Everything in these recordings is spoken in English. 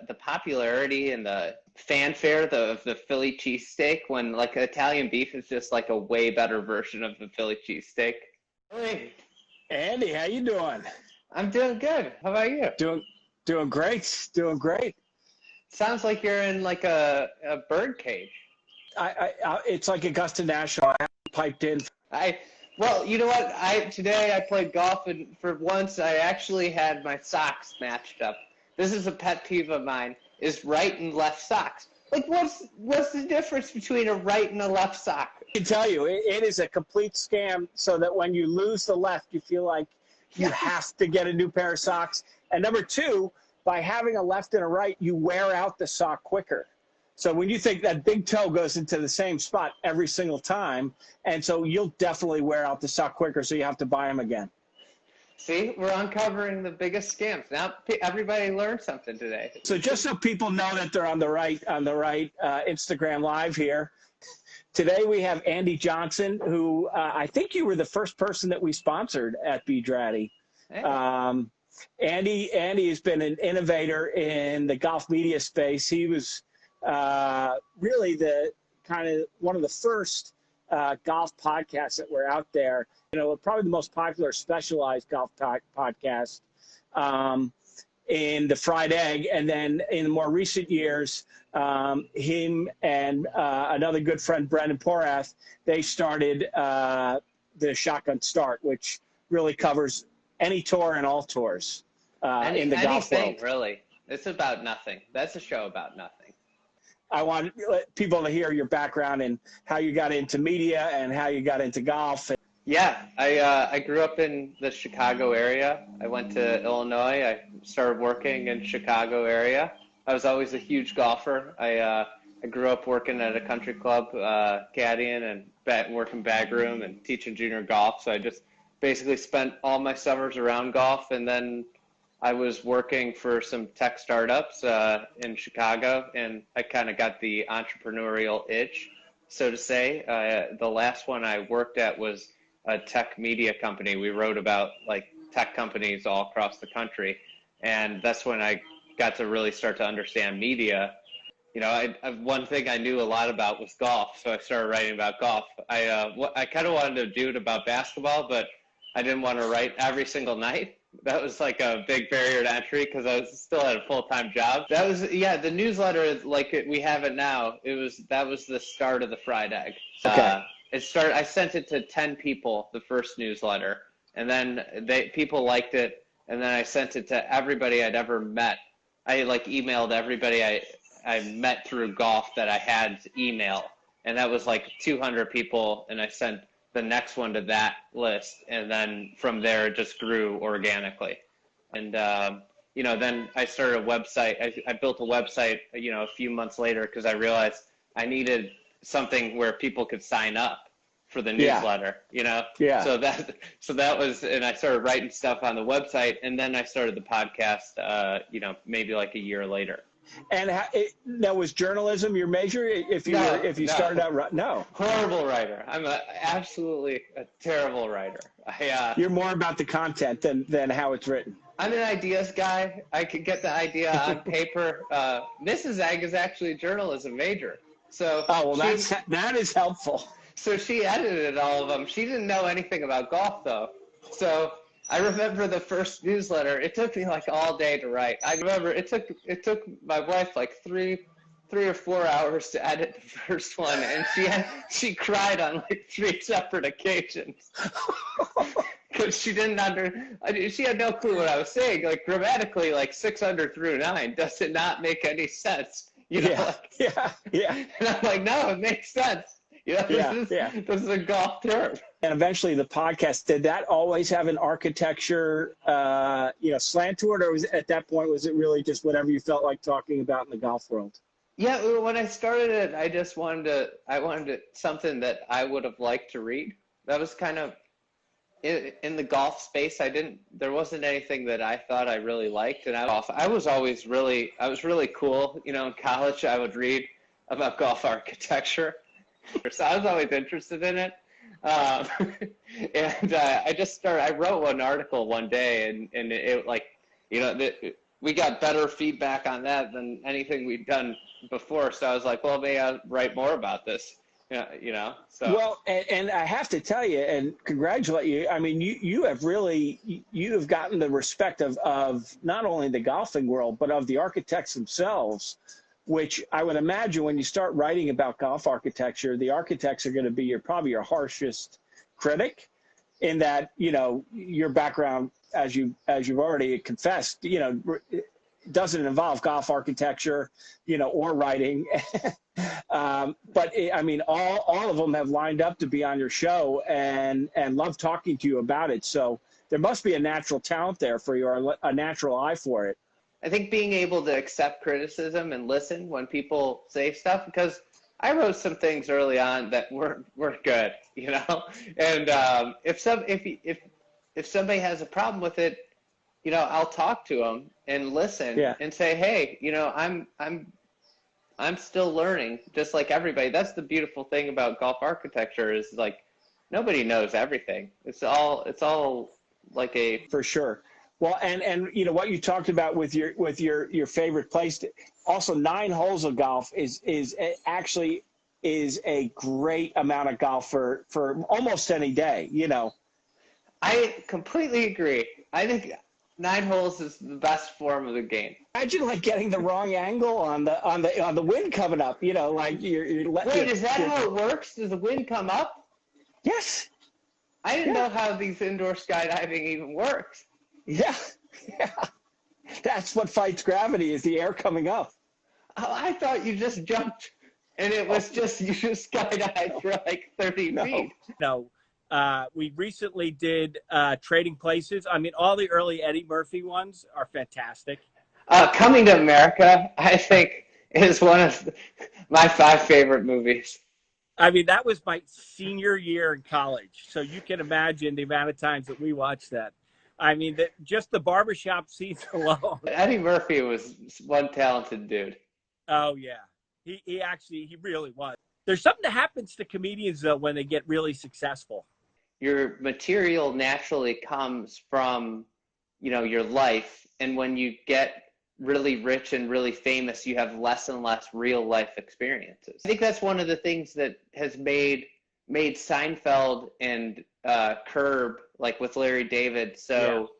the popularity and the fanfare of the Philly cheesesteak when like Italian beef is just like a way better version of the Philly cheesesteak. Hey, Andy, how you doing? I'm doing good. How about you? Doing great. Doing great. Sounds like you're in like a bird cage. It's like Augusta National. I haven't piped in. Well, you know what? Today I played golf, and for once I actually had my socks matched up. This is a pet peeve of mine: is right and left socks. Like, what's the difference between a right and a left sock? I can tell you, it is a complete scam. So that when you lose the left, you feel like you have to get a new pair of socks. And number two, by having a left and a right, you wear out the sock quicker. So when you think that big toe goes into the same spot every single time, and so you'll definitely wear out the sock quicker, so you have to buy them again. See, we're uncovering the biggest scams. Now everybody learned something today. So just so people know that they're on the right Instagram Live here, today we have Andy Johnson, who I think you were the first person that we sponsored at B.Draddy. Hey. Andy has been an innovator in the golf media space. He was really the kind of one of the first golf podcasts that were out there. You know, probably the most popular specialized golf podcast in the Fried Egg. And then in the more recent years, him and another good friend, Brendan Porath, they started the Shotgun Start, which really covers any tour and all tours in the golf world. Really. It's about nothing. That's a show about nothing. I want people to hear your background and how you got into media and how you got into golf. Yeah, I grew up in the Chicago area. I went to Illinois. I started working in Chicago area. I was always a huge golfer. I grew up working at a country club, caddying and working bag room and teaching junior golf. So I just basically spent all my summers around golf, and then I was working for some tech startups in Chicago, and I kind of got the entrepreneurial itch, so to say. The last one I worked at was a tech media company. We wrote about like tech companies all across the country, and that's when I got to really start to understand media. You know, one thing I knew a lot about was golf, so I started writing about golf. I kind of wanted to do it about basketball, but I didn't want to write every single night. That was like a big barrier to entry because I was still at a full-time job. That was, the newsletter is like we have it now. That was the start of the Fried Egg. Okay. I sent it to 10 people, the first newsletter, and then people liked it, and then I sent it to everybody I'd ever met. I like emailed everybody I met through golf that I had email, and that was like 200 people, and I sent the next one to that list, and then from there it just grew organically. And then I started a website. I built a website a few months later because I realized I needed something where people could sign up for the newsletter. So that was, and I started writing stuff on the website, and then I started the podcast maybe like a year later. And that was journalism your major? If you started out, no. Horrible writer. I'm absolutely a terrible writer. You're more about the content than how it's written. I'm an ideas guy. I could get the idea on paper. Mrs. Egg is actually a journalism major. So that is helpful. So she edited all of them. She didn't know anything about golf though. So I remember the first newsletter. It took me like all day to write. I remember it took my wife like three or 4 hours to edit the first one, and she cried on like 3 separate occasions because she she had no clue what I was saying. Like grammatically, like 6 under through 9 does it not make any sense? Yeah. And I'm like, no, it makes sense. This is a golf term. And eventually the podcast, did that always have an architecture, slant to it, or at that point, was it really just whatever you felt like talking about in the golf world? Yeah, when I started it, I wanted something that I would have liked to read. That was kind of, in the golf space, there wasn't anything that I thought I really liked. And I was really cool. In college, I would read about golf architecture. So I was always interested in it. And I wrote one article one day, and it like, we got better feedback on that than anything we'd done before. So I was like, well, maybe I'll write more about this. Yeah, you know. So Well, and I have to tell you and congratulate you. I mean, you have really you have gotten the respect of not only the golfing world but of the architects themselves, which I would imagine when you start writing about golf architecture, the architects are going to be probably your harshest critic, in that, you know, your background, as you've already confessed, you know, doesn't involve golf architecture, you know, or writing. But I mean, all of them have lined up to be on your show and love talking to you about it. So there must be a natural talent there for you, or a natural eye for it. I think being able to accept criticism and listen when people say stuff, because I wrote some things early on that weren't good, you know. And if somebody has a problem with it, you know, I'll talk to them and listen and say, hey, you know, I'm still learning, just like everybody. That's the beautiful thing about golf architecture, is like nobody knows everything. It's all like a for sure. Well, and you know what you talked about with your favorite place. Also, 9 holes of golf is actually a great amount of golf for almost any day. You know, I completely agree. I think 9 holes is the best form of the game. Imagine like getting the wrong angle on the wind coming up. You know, like you're Wait, is that how it works? Does the wind come up? Yes. I didn't know how these indoor skydiving even works. Yeah. That's what fights gravity, is the air coming up. Oh, I thought you just jumped and it was just, you just skydived for like 30 feet. No. We recently did Trading Places. I mean, all the early Eddie Murphy ones are fantastic. Coming to America, I think, is one of my 5 favorite movies. I mean, that was my senior year in college, so you can imagine the amount of times that we watched that. I mean, just the barbershop scenes alone. Eddie Murphy was one talented dude. Oh, yeah. He really was. There's something that happens to comedians, though, when they get really successful. Your material naturally comes from, you know, your life. And when you get really rich and really famous, you have less and less real life experiences. I think that's one of the things that has made Seinfeld and Curb, like with Larry David, so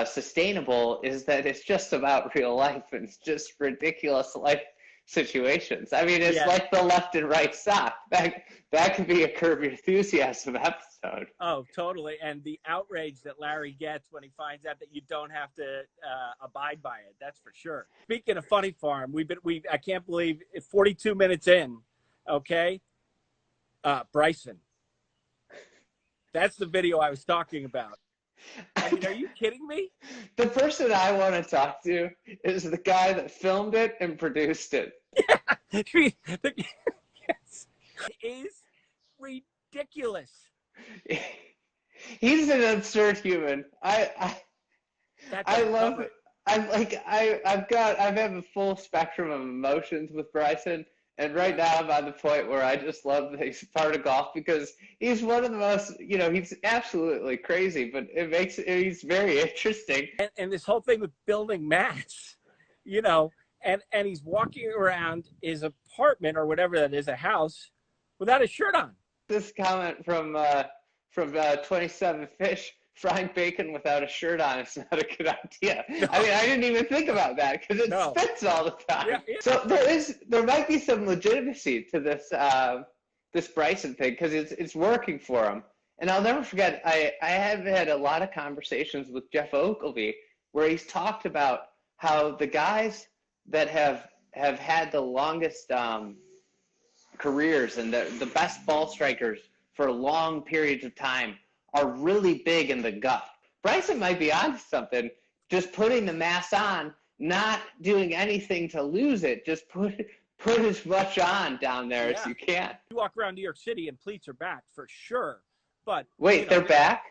sustainable, is that it's just about real life, and it's just ridiculous life situations. I mean, it's like the left and right sock. That could be a Curb Your Enthusiasm episode. Oh, totally. And the outrage that Larry gets when he finds out that you don't have to abide by it, that's for sure. Speaking of Funny Farm, I can't believe 42 minutes in, okay? Bryson. That's the video I was talking about. I mean, are you kidding me? The person I want to talk to is the guy that filmed it and produced it. Yeah. Yes. It is ridiculous. He's an absurd human. I love it. I have a full spectrum of emotions with Bryson. And right now I'm on the point where I just love that he's part of golf, because he's one of the most, you know, he's absolutely crazy, but he's very interesting. And this whole thing with building mats, you know, and he's walking around his apartment or whatever that is, a house, without a shirt on. This comment from 27 Fish: frying bacon without a shirt on is not a good idea. No. I mean, I didn't even think about that, because it spits all the time. Yeah, yeah. So there might be some legitimacy to this Bryson thing, because it's working for him. And I'll never forget, I have had a lot of conversations with Jeff Ogilvy where he's talked about how the guys that have had the longest careers and the best ball strikers for long periods of time are really big in the gut. Bryson might be onto something, just putting the mass on, not doing anything to lose it, just put as much on down there as you can. You walk around New York City and pleats are back for sure. But wait, they're back?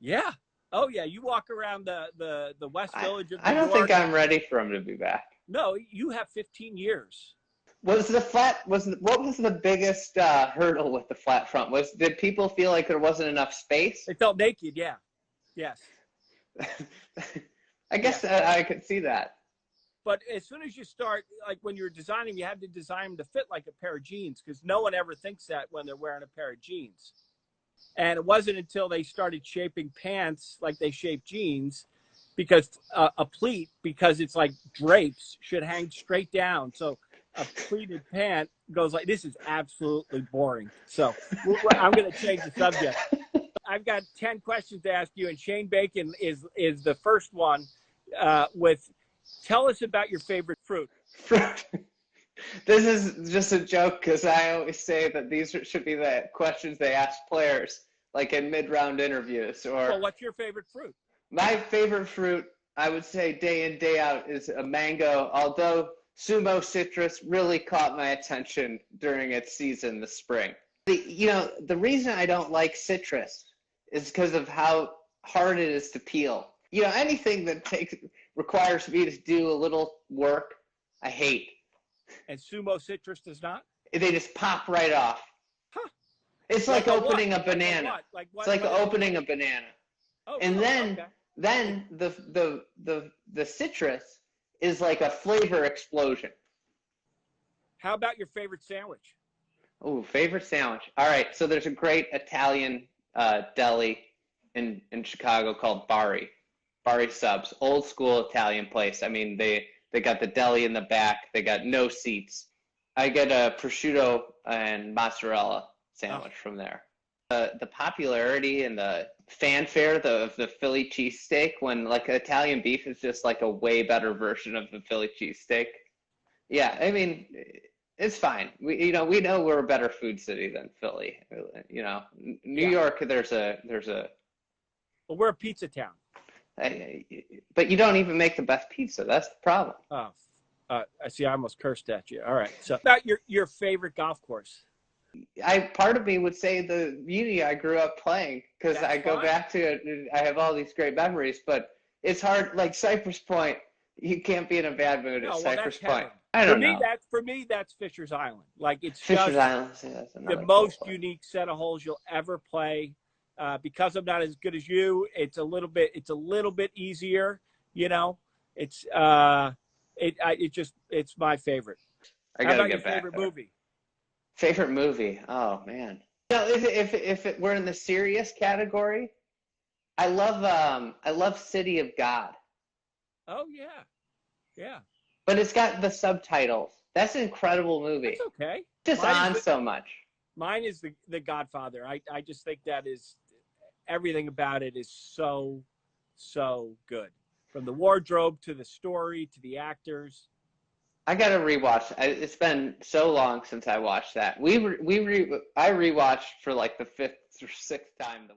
Yeah. Oh yeah, you walk around the West Village of New York. I don't think I'm ready for him to be back. No, you have 15 years. What was the biggest hurdle with the flat front? Did people feel like there wasn't enough space? They felt naked, yeah. Yes. I guess I could see that. But as soon as you start, like when you're designing, you have to design them to fit like a pair of jeans because no one ever thinks that when they're wearing a pair of jeans. And it wasn't until they started shaping pants like they shape jeans, because a pleat, because it's like drapes, should hang straight down. So a pleated pant goes like, this is absolutely boring. So I'm going to change the subject. I've got 10 questions to ask you, and Shane Bacon is the first one with, tell us about your favorite fruit. Fruit. This is just a joke because I always say that these should be the questions they ask players, like in mid-round interviews. Or well, what's your favorite fruit? My favorite fruit, I would say day in, day out, is a mango, although Sumo Citrus really caught my attention during its season this spring. The reason I don't like citrus is because of how hard it is to peel. Anything that requires me to do a little work, I hate. And Sumo Citrus does not? They just pop right off. Huh. It's like opening a banana. It's like opening a banana. Oh, and then okay. Then the citrus is like a flavor explosion. How about your favorite sandwich? Oh, favorite sandwich. All right, so there's a great Italian deli in Chicago called Bari Subs, old school Italian place. I mean, they got the deli in the back. They got no seats. I get a prosciutto and mozzarella sandwich from there. The popularity and the fanfare of the Philly cheesesteak, when like Italian beef is just like a way better version of the Philly cheesesteak. Yeah, I mean, it's fine. We know we're a better food city than Philly. New York, there's a. Well, we're a pizza town. But you don't even make the best pizza. That's the problem. Oh, I see. I almost cursed at you. All right. So about your favorite golf course. Part of me would say the uni I grew up playing, because I go back to it. I have all these great memories, but it's hard. Like Cypress Point, you can't be in a bad mood at Cypress Point. I don't know. For me, that's Fisher's Island. Like it's Fisher's just Island. Yeah, the most unique set of holes you'll ever play. Because I'm not as good as you, it's a little bit easier. It's my favorite. I How gotta about get your back favorite there. movie? Favorite movie? Oh man. If it were in the serious category, I love City of God. Oh yeah. But it's got the subtitles. That's an incredible movie. That's okay. Just on so much. Mine is the Godfather. I just think that is everything about it is so good. From the wardrobe to the story to the actors. I gotta rewatch. It's been so long since I watched that. I rewatched for like the 5th or 6th time.